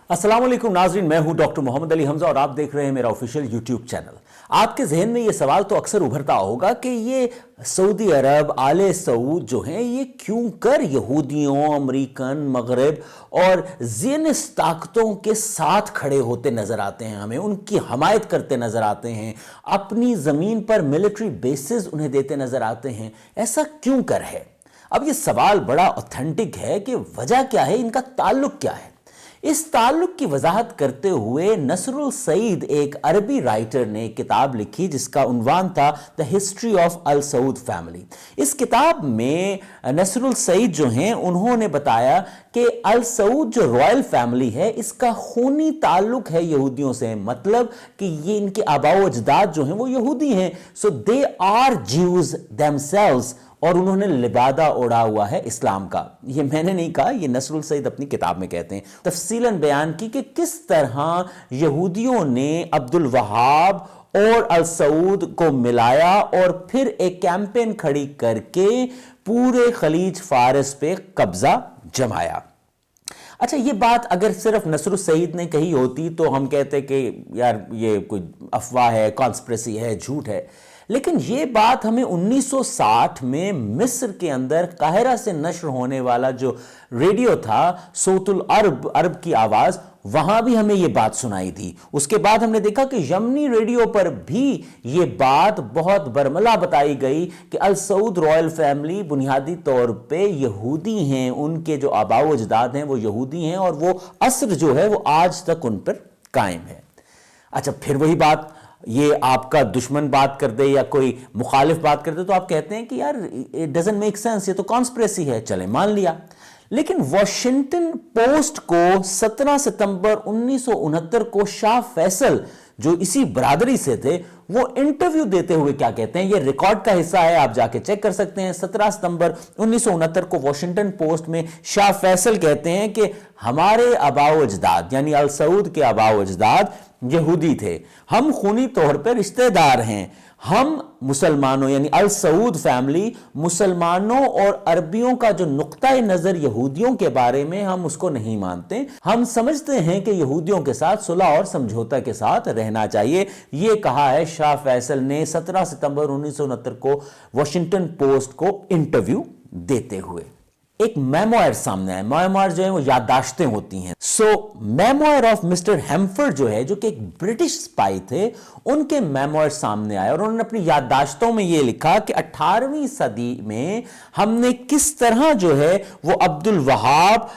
अस्सलाम वालेकुम नाज़रीन, मैं हूं डॉक्टर मोहम्मद अली हमजा और आप देख रहे हैं मेरा ऑफिशियल यूट्यूब चैनल। आपके जहन में ये सवाल तो अक्सर उभरता होगा कि ये सऊदी अरब, आले सऊद जो हैं, ये क्यों कर यहूदियों, अमरीकन, मगरब और ज़ियनिस्ट ताकतों के साथ खड़े होते नजर आते हैं, हमें उनकी हमायत करते नजर आते हैं, अपनी ज़मीन पर मिलिट्री बेसिस उन्हें देते नजर आते हैं। ऐसा क्यों कर है? अब ये सवाल बड़ा ऑथेंटिक है कि वजह क्या है, इनका ताल्लुक क्या है। इस ताल्लुक की वजाहत करते हुए नसरुल सईद, एक अरबी राइटर ने किताब लिखी जिसका उन्वान था the history of Al Saud family. इस किताब में नसरुल सईद जो हैं, उन्होंने बताया कि अल सऊद जो रॉयल फैमिली है, इसका खूनी ताल्लुक है यहूदियों से, मतलब कि ये इनके आबाओ अजदाद जो हैं वो यहूदी हैं। सो दे आर ज्यूज देमसेल्व्स, और उन्होंने लिबादा ओढ़ा हुआ है इस्लाम का। ये मैंने नहीं कहा, ये नसरुल सईद अपनी किताब में कहते हैं। तफसीलन बयान की कि किस तरह यहूदियों ने अब्दुल वहाब और अल सऊद को मिलाया और फिर एक कैंपेन खड़ी करके पूरे खलीज फारस पे कब्जा जमाया। अच्छा, ये बात अगर सिर्फ नसरुल सईद ने कही होती तो हम कहते कि यार ये कोई अफवाह है, कॉन्स्पिरेसी है, झूठ है। लेकिन ये बात हमें 1960 में मिस्र के अंदर काहिरा से नश्र होने वाला जो रेडियो था, सौतुल अरब, अरब की आवाज़, वहां भी हमें ये बात सुनाई थी। उसके बाद हमने देखा कि यमनी रेडियो पर भी ये बात बहुत बरमला बताई गई कि अल सऊद रॉयल फैमिली बुनियादी तौर पे यहूदी हैं, उनके जो आबाओ अजदाद हैं वो यहूदी हैं और वो असर जो है वो आज तक उन पर कायम है। अच्छा, फिर वही बात, ये आपका दुश्मन बात कर दे या कोई मुखालिफ बात कर दे तो आप कहते हैं कि यार इट डजंट मेक सेंस, ये तो कॉन्स्पिरेसी है, चले मान लिया। लेकिन वॉशिंगटन पोस्ट को 17 सितंबर 1969 को शाह फैसल, जो इसी बरादरी से थे, वो इंटरव्यू देते हुए क्या कहते हैं, ये रिकॉर्ड का हिस्सा है, आप जाके चेक कर सकते हैं। 17 सितंबर 1969 को वॉशिंगटन पोस्ट में शाह फैसल कहते हैं कि हमारे आबाओ अजदाद यानी अल सऊद के आबाओ अजदाद यहूदी थे, हम खूनी तौर पर रिश्तेदार हैं, हम मुसलमानों यानी अल सऊद फैमिली मुसलमानों और अरबियों का जो नुक्ता नजर यहूदियों के बारे में, हम उसको नहीं मानते। हम समझते हैं कि यहूदियों के साथ सुलह और समझौता के साथ रहना चाहिए। यह कहा है शाह फैसल ने 17 सितंबर 1969 को वॉशिंगटन पोस्ट को इंटरव्यू देते हुए। एक मेमोयर सामने आया। मेमोयर जो है वो याददाश्तें होती हैं। सो मेमोयर ऑफ मिस्टर हेम्फर्ड जो है, जो कि एक ब्रिटिश स्पाई थे, उनके मेमोयर सामने आए और उन्होंने अपनी याददाश्तों में ये लिखा कि 18वीं सदी में हमने किस तरह जो है वो अब्दुल वहाब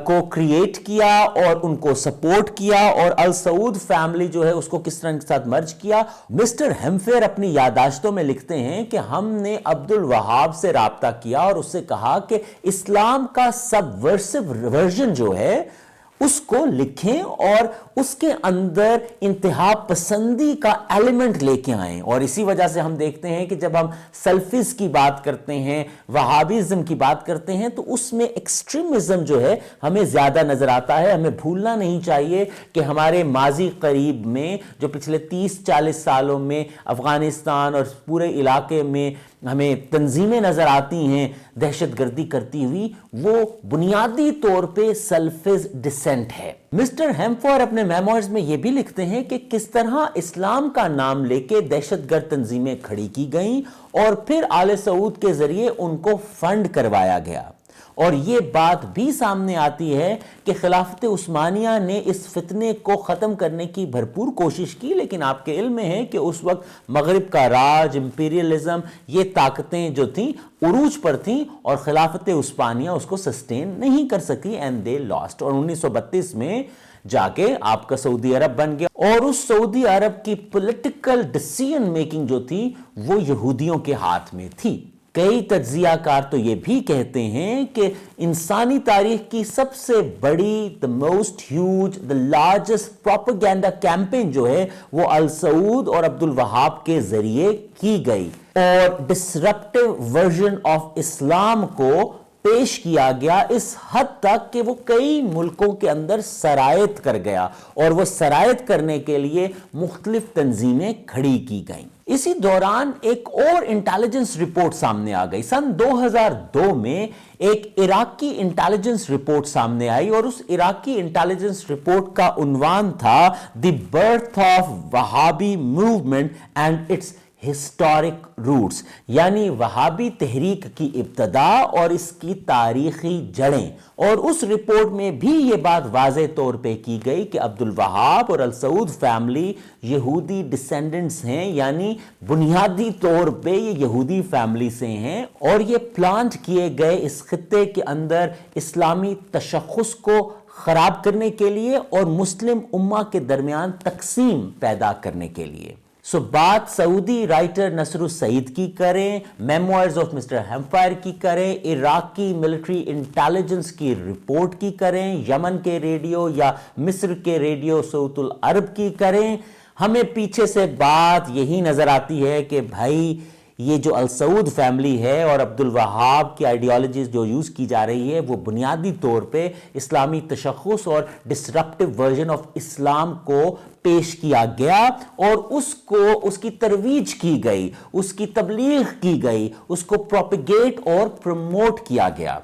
को क्रिएट किया और उनको सपोर्ट किया और अल सऊद फैमिली जो है उसको किस तरह के साथ मर्ज किया। मिस्टर हेम्फेयर अपनी याददाश्तों में लिखते हैं कि हमने अब्दुल वहाब से राब्ता किया और उससे कहा कि इस्लाम का सबवर्सिव वर्जन जो है उसको लिखें और उसके अंदर इंतहा पसंदी का एलिमेंट लेके आएं। और इसी वजह से हम देखते हैं कि जब हम सल्फिज की बात करते हैं, वहाबिज्म की बात करते हैं, तो उसमें एक्सट्रीमिज्म जो है हमें ज्यादा नजर आता है। हमें भूलना नहीं चाहिए कि हमारे माजी करीब में जो पिछले 30-40 सालों में अफगानिस्तान और पूरे इलाके में हमें तंजीमें नजर आती हैं दहशतगर्दी करती हुई, वो बुनियादी तौर पे सल्फिज डिसेंट है। मिस्टर हेम्फोर अपने मेमोइर्स में यह भी लिखते हैं कि किस तरह इस्लाम का नाम लेके दहशतगर्द तंजीमें खड़ी की गईं और फिर आले सऊद के जरिए उनको फंड करवाया गया। और ये बात भी सामने आती है कि खिलाफत उस्मानिया ने इस फितने को ख़त्म करने की भरपूर कोशिश की, लेकिन आपके इल्म में है कि उस वक्त मगरिब का राज, इंपीरियलिज्म, ये ताकतें जो थीं उरूज पर थीं और खिलाफत उस्मानिया उसको सस्टेन नहीं कर सकी एंड दे लॉस्ट। और 1932 में जाके आपका सऊदी अरब बन गया और उस सऊदी अरब की पॉलिटिकल डिसीजन मेकिंग जो थी वो यहूदियों के हाथ में थी। कई तज्जियाकार तो ये भी कहते हैं कि इंसानी तारीख की सबसे बड़ी, the most huge, the largest propaganda campaign जो है वो अल सऊद और अब्दुल वहाब के जरिए की गई और डिसरप्टिव वर्जन ऑफ इस्लाम को पेश किया गया इस हद तक कि वो कई मुल्कों के अंदर सरायत कर गया और वो सरायत करने के लिए मुख्तलिफ तंजीमें खड़ी की गईं। इसी दौरान एक और इंटेलिजेंस रिपोर्ट सामने आ गई। सन 2002 में एक इराकी इंटेलिजेंस रिपोर्ट सामने आई और उस इराकी इंटेलिजेंस रिपोर्ट का उन्वान था the birth of Wahhabi movement and its historic roots, यानी वहाबी तहरीक की इब्तदा और इसकी तारीखी जड़ें। और उस रिपोर्ट में भी यह बात वाज़े तौर पे की गई कि अब्दुल वहाब और अल सऊद फैमिली यहूदी डिसेंडेंट्स हैं, यानी बुनियादी तौर पे ये यहूदी फैमिली से हैं और ये प्लांट किए गए इस खित्ते के अंदर इस्लामी तशख़्ख़ुस को खराब करने के लिए और मुस्लिम उम्मा के दरमियान तकसीम पैदा करने के लिए। सो बात सऊदी राइटर नसरुस सईद की करें, मेमोइर्स ऑफ मिस्टर हेम्फायर की करें, इराकी मिलिट्री इंटेलिजेंस की रिपोर्ट की करें, यमन के रेडियो या मिस्र के रेडियो सऊतुल अरब की करें, हमें पीछे से बात यही नजर आती है कि भाई ये जो अल सऊद फैमिली है और अब्दुल वहाब की आइडियोलॉजीज जो यूज़ की जा रही है वो बुनियादी तौर पे इस्लामी तशख़्ख़ुस और डिसरप्टिव वर्जन ऑफ इस्लाम को पेश किया गया और उसको उसकी तरवीज की गई, उसकी तबलीग की गई, उसको प्रोपिगेट और प्रमोट किया गया।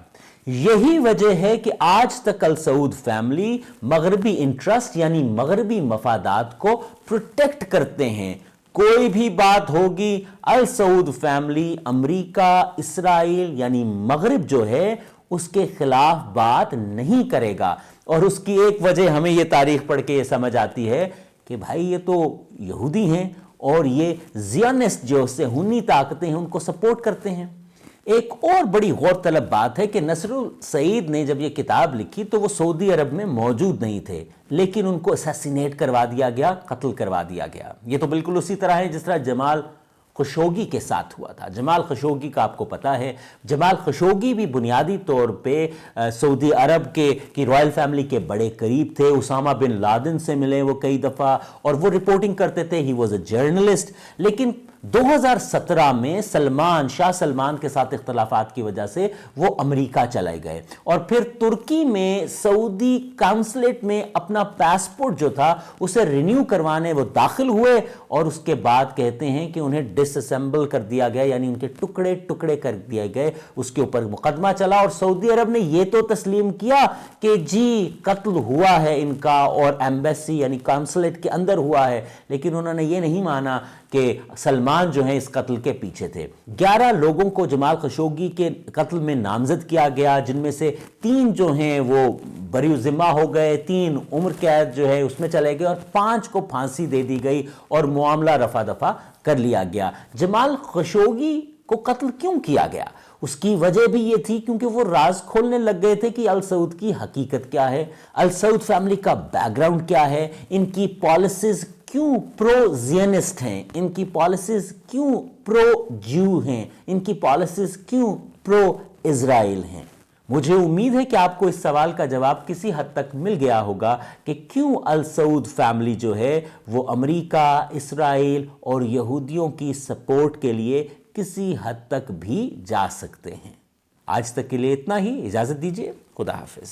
यही वजह है कि आज तक अल सऊद फैमिली मगरबी इंटरेस्ट यानी मगरबी मफादात को प्रोटेक्ट करते हैं। कोई भी बात होगी अल सऊद फैमिली अमेरिका, इसराइल यानी मगरिब जो है उसके खिलाफ बात नहीं करेगा। और उसकी एक वजह हमें यह तारीख पढ़ के ये समझ आती है कि भाई ये तो यहूदी हैं और ये ज़ियोनिस्ट जो सेहूनी ताकतें हैं उनको सपोर्ट करते हैं। एक और बड़ी गौरतलब बात है कि नसरुस सईद ने जब ये किताब लिखी तो वो सऊदी अरब में मौजूद नहीं थे, लेकिन उनको असैसिनेट करवा दिया गया, कत्ल करवा दिया गया। ये तो बिल्कुल उसी तरह है जिस तरह जमाल खशोगी के साथ हुआ था। जमाल खशोगी का आपको पता है, जमाल खशोगी भी बुनियादी तौर पे सऊदी अरब की रॉयल फैमिली के बड़े करीब थे। उसामा बिन लादेन से मिले वो कई दफ़ा और वो रिपोर्टिंग करते थे, ही वॉज अ जर्नलिस्ट। लेकिन 2017 में शाह सलमान के साथ इख्तलाफात की वजह से वो अमेरिका चले गए और फिर तुर्की में सऊदी काउंसलेट में अपना पासपोर्ट जो था उसे रिन्यू करवाने वो दाखिल हुए और उसके बाद कहते हैं कि उन्हें डिसअसेंबल कर दिया गया, यानी उनके टुकड़े टुकड़े कर दिए गए। उसके ऊपर मुकदमा चला और सऊदी अरब ने ये तो तस्लीम किया कि जी कत्ल हुआ है इनका और एम्बेसी यानी काउंसलेट के अंदर हुआ है, लेकिन उन्होंने ये नहीं माना कि सलमान जो है इस कत्ल के पीछे थे। 11 लोगों को जमाल खशोगी के कत्ल में नामजद किया गया, जिनमें से 3 जो हैं वो बरी ज़िम्मा हो गए, 3 उम्र कैद जो है उसमें चले गए और 5 को फांसी दे दी गई और मामला रफा दफा कर लिया गया। जमाल खशोगी को कत्ल क्यों किया गया? उसकी वजह भी ये थी क्योंकि वो राज खोलने लग गए थे कि अल सऊद की हकीकत क्या है, अल सऊद फैमिली का बैकग्राउंड क्या है, इनकी पॉलिसीज क्यों प्रो जियनिस्ट हैं, इनकी पॉलिसीज क्यों प्रो ज्यू हैं, इनकी पॉलिसीज क्यों प्रो इजराइल हैं। मुझे उम्मीद है कि आपको इस सवाल का जवाब किसी हद तक मिल गया होगा कि क्यों अल सऊद फैमिली जो है वो अमेरिका, इसराइल और यहूदियों की सपोर्ट के लिए किसी हद तक भी जा सकते हैं। आज तक के लिए इतना ही, इजाजत दीजिए, खुदा हाफिज।